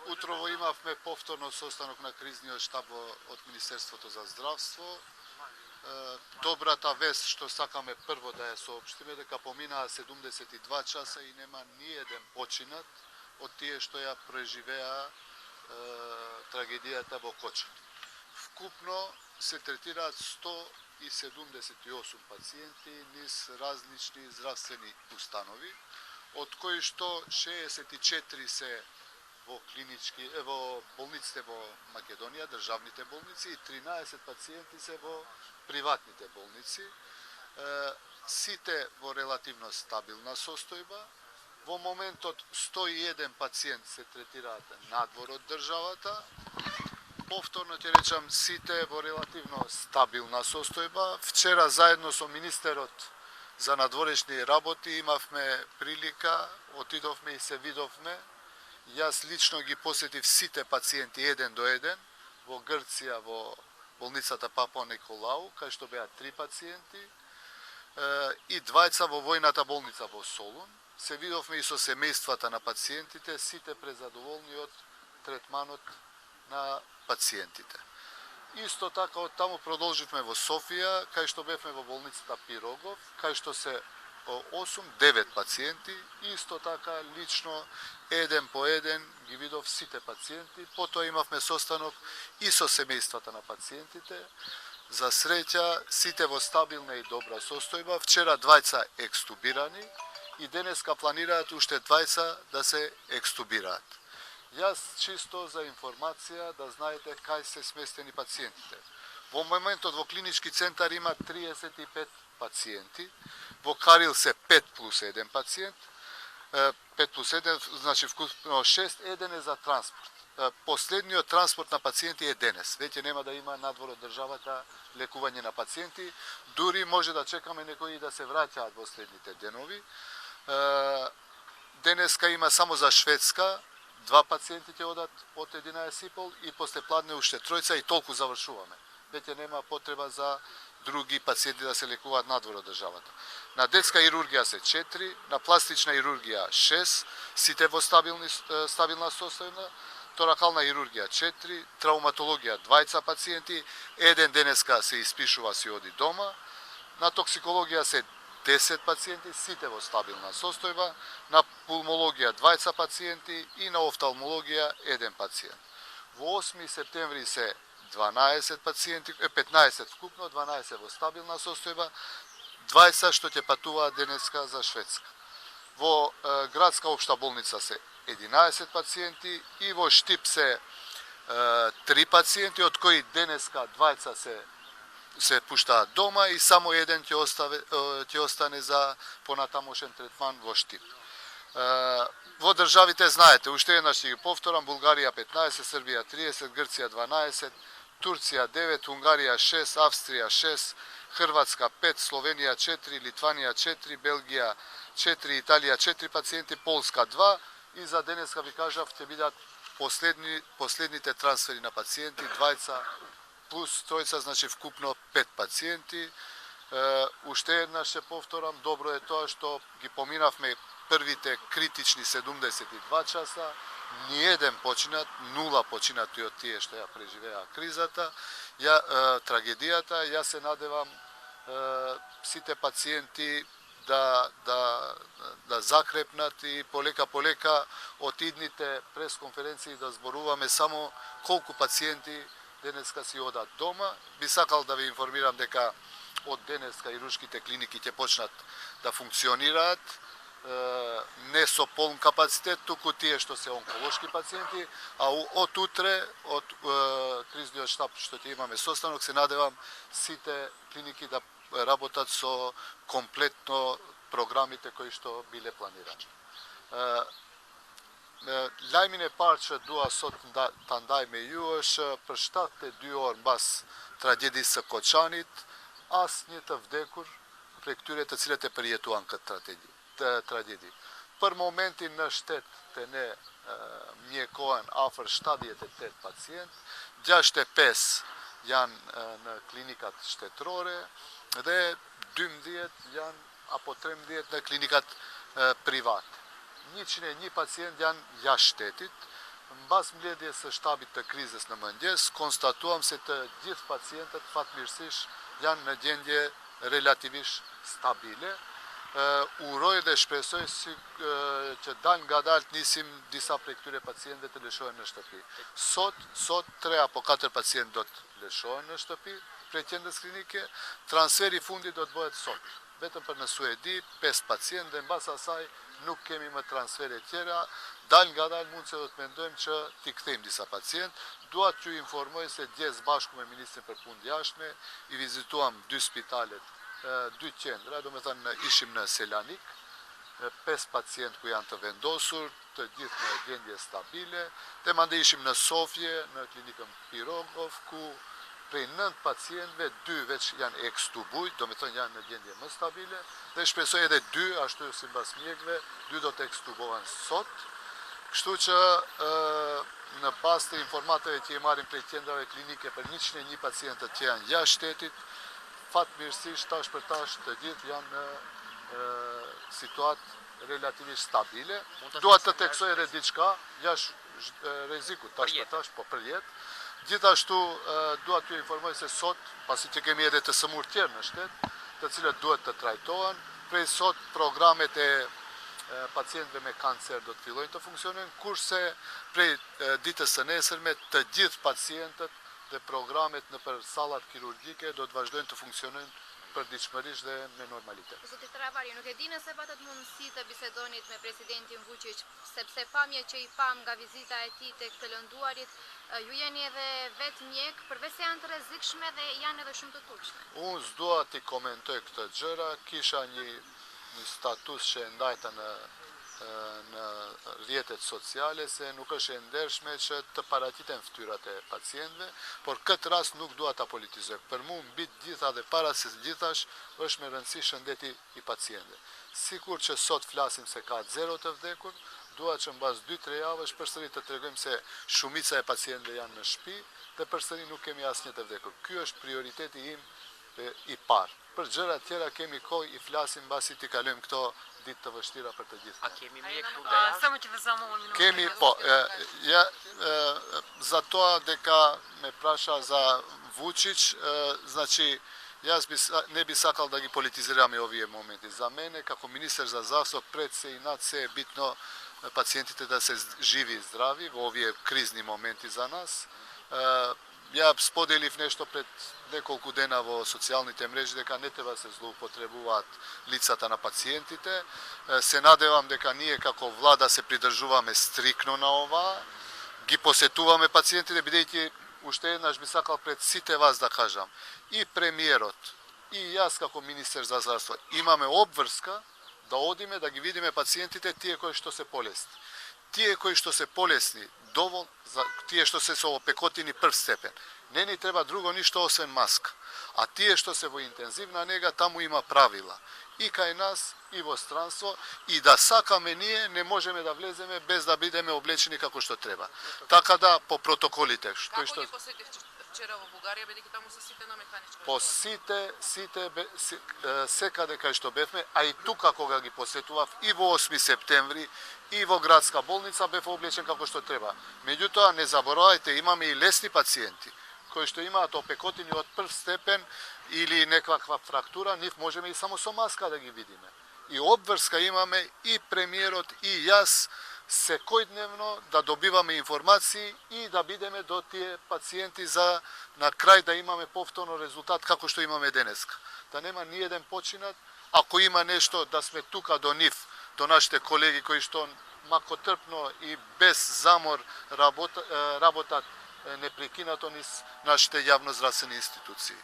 Утрово имавме повторно состанок на кризниот штаб од Министерството за здравство. Добрата вест што сакаме прво да ја соопштиме дека поминаа 72 часа и нема ниеден починат од тие што ја преживеа трагедијата во Кочани. Вкупно се третираат 178 пациенти низ различни здравствени установи, од кои што 64 се во болниците во Македонија, државните болници, и 13 пациенти се во приватните болници. Сите во релативно стабилна состојба. Во моментот 101 пациент се третираат надвор од државата. Повторно ќе речам, сите во релативно стабилна состојба. Вчера заедно со министерот за надворешни работи имавме прилика, отидовме и се видовме. Јас лично ги посетив сите пациенти еден до еден во Грција, во болницата Папа Николау, кај што беа 3 пациенти, и двајца во војната болница во Солун. Се видовме и со семејствата на пациентите, сите презадоволни од третманот на пациентите. Исто така од таму продолживме во Софија, кај што бевме во болницата Пирогов, кај што се 8-9 пациенти, исто така лично еден по еден ги видов сите пациенти. Потоа имавме состанок и со семејствата на пациентите. За среќа, сите во стабилна и добра состојба. Вчера двајца екстубирани и денеска планираат уште двајца да се екстубираат. Јас чисто за информација да знаете кај се сместени пациентите. Во моментот во клинички центар има 35 пациенти, во Карил се 5 плюс 1 пациент, 5 плюс 1, значи вкупно 6, еден е за транспорт. Последниот транспорт на пациенти е денес. Веќе нема да има надвор од државата лекување на пациенти, дури може да чекаме некои да се враќаат во следните денови. Денеска има само за Шведска, 2 пациенти ќе одат од 11,5 и после пладне уште тројца и толку завршуваме. Веќе нема потреба за други пациенти да се лекуваат надвор од државата. На детска хирургија се 4, на пластична хирургија 6, сите во стабилна состојба, торакална хирургија 4, травматологија 2 пациенти, еден денеска се испишува си оди дома, на токсикологија се 10 пациенти, сите во стабилна состојба, на пулмологија 2 пациенти и на офталмологија 1 пациент. Во 8 септември се 12 пациенти, 15 вкупно, 12 во стабилна состојба, 20 што ќе патуваат денеска за Шведска. Во градска општа болница се 11 пациенти и во Штип се 3 пациенти, од кои денеска 20 се пуштаат дома и само еден ќе остане за понатамошен третман во Штип. Во државите знаете, уште еднаш ќе ги повторам, Булгарија 15, Србија 30, Грција 12, Турција 9, Унгарија 6, Австрија 6, Хрватска 5, Словенија 4, Литванија 4, Белгија 4, Италија 4 пациенти, Полска 2 и за денеска ви кажав ќе бидат последните трансфери на пациенти, 2 плюс 3, значи вкупно 5 пациенти. Уште еднаш ќе повторам, добро е тоа што ги поминавме првите критични 72 часа, ниеден починат, 0 починати од тие што ја преживеа кризата, трагедијата. Јас се надевам сите пациенти да закрепнат и полека од идните пресконференции да зборуваме само колку пациенти денеска си одат дома. Би сакал да ви информирам дека од денеска хируршките клиники ќе почнат да функционираат, не со полн капацитет, туку тие што се онколошки пациенти, а од утре, од кризниот штаб што ќе имаме состанок, се надевам сите клиники да работат со комплетно програмите кои што биле планирани. Lajmin e parë që dua sot ta ndaj me ju është për 72 orë mbas tragjedisë së Koçanit, asnjë të vdekur prej këtyre të cilët e përjetuan këtë tragjedi. Për momentin në shtet të ne mjekohen afër 78 pacient, 65 janë në klinikat shtetërore dhe 12 janë apo 13 në klinikat private. 101 pacient janë jashtë shtetit, mbas mbledhjes së shtabit të krizës në mëngjes, konstatuam se të gjithë pacientët fatmirësisht janë në gjendje relativisht stabile. Uroj dhe shpresoj që dal nga dal të nisim disa prej këtyre pacientëve të lëshohen në shtëpi. Sot 3 apo 4 pacientë do të lëshohen në shtëpi prej qendrës klinike. Transferi i fundit do të bëhet sot. Vetëm për në Suedi 5 pacientë dhe mbas asaj nuk kemi më transfere tjera. Dal nga dal mund se do të mendojmë që t'i kthejmë disa pacientë. Dua t'ju informoj se djes bashku me Ministrin për Punë Jashtme i vizituam 2 spitalet, 2 qendra, do me thënë ishim në Selanik, 5 pacientë ku janë të vendosur, të gjithë në gjendje stabile, dhe mande ishim në Sofje, në klinikën Pirogov, ku prej 9 pacientëve 2 veç janë ekstubujt, do me thënë janë në gjendje më stabile, dhe shpresoj edhe 2, ashtu si mbas mjekëve, 2 do të ekstubohen sot. Kështu që në bazë të informatave që i marrim prej qendrave klinike për 101 pacientët që janë jashtë shtetit, fatmirësisht tash për tash të gjithë janë në situatë relativisht stabile. Dua të theksoj edhe diçka jashtë rrezikut tash për tash, po për jetë. Gjithashtu dua t'ju informoj se sot, pasi që kemi edhe të sëmur tjerë në shtet, të cilët duhet të trajtohen, prej sot programet e pacientëve me kancer do të fillojnë të funksionojnë, kurse prej ditës së nesërme të gjithë pacientët dhe programet në për sallat kirurgjike do të vazhdojnë të funksionojnë përditshmërisht dhe me normalitet. Zoti Travari, nuk e di nëse patët mundësi të bisedonit me presidentin Vučić, sepse pamje që i pam nga vizita e tij tek të lënduarit, ju jeni edhe vetë mjek, përveç se janë të rrezikshme dhe janë edhe shumë të turpshme. Unë s'dua t'i komentoj këtë gjëra, kisha një status që e ndajta në rrjetet sociale se nuk është e ndershme që të paraqiten fytyrat e pacientëve, por këtë rast nuk dua ta politizoj. Për mua mbi të gjitha dhe para se gjithash është me rëndësi shëndeti i pacientëve. Sikur që sot flasim se ka 0 të vdekur, dua që mbas 2-3 javësh përsëri të tregojmë se shumica e pacientëve janë në shtëpi dhe përsëri nuk kemi asnjë të vdekur. Ky është prioriteti im i parë. Për gjëra tjera kemi kohë i flasim mbasi t'i kalojmë këto ditë të vështira për të gjithë. A kemi mjek tu da jashtë? Само ќе ве замолам минута. Kemi, po, za to дека me prasha za Vučić, znači ne bi sakal da gi politiziramo i ovije momenti. Za mene, kako ministar za zdravstvo, pred se i nad se je bitno pacijentite da se živi i zdravi u ovije krizni momenti za nas. Ja spodelив nešto pred nekoliko dena vo socijalните mreži дека не треба се злоупотребуваат лицата на пациентите. Се надевам дека ние како влада се придржуваме стрикно на ова, ги посетуваме пациентите, бидејќи уште еднаш би сакал пред сите вас да кажам, и премиерот, и јас како министер за здравство имаме обврска да одиме да ги видиме пациентите тие кои што се полесни. Тие кои што се полесни, тие што се со опекотини прв степен, не ни треба друго ништо освен маска. А тие што се во интензивна нега, таму има правила. И кај нас, и во странство, и да сакаме ние, не можеме да влеземе без да бидеме облечени како што треба. Така да, по протоколите. Како ги посетивте вчера во Бугарија, бидејќи таму се сите на механичко? По секаде кај што бевме, а и тука кога ги посетував, и во 8 септември, и во градска болница бев облечен како што треба. Меѓутоа, не заборавајте, имаме и лесни пациенти, кои што имаат опекотини од прв степен или некаква фрактура, нив можеме и само со маска да ги видиме. И обврска имаме и премиерот и јас секојдневно да добиваме информации и да бидеме до тие пациенти за на крај да имаме повторно резултат како што имаме денеска. Да нема ни еден починат, ако има нешто да сме тука до нив, до нашите колеги кои што макотрпно и без замор работат непрекинато низ нашите јавноздравствени институции.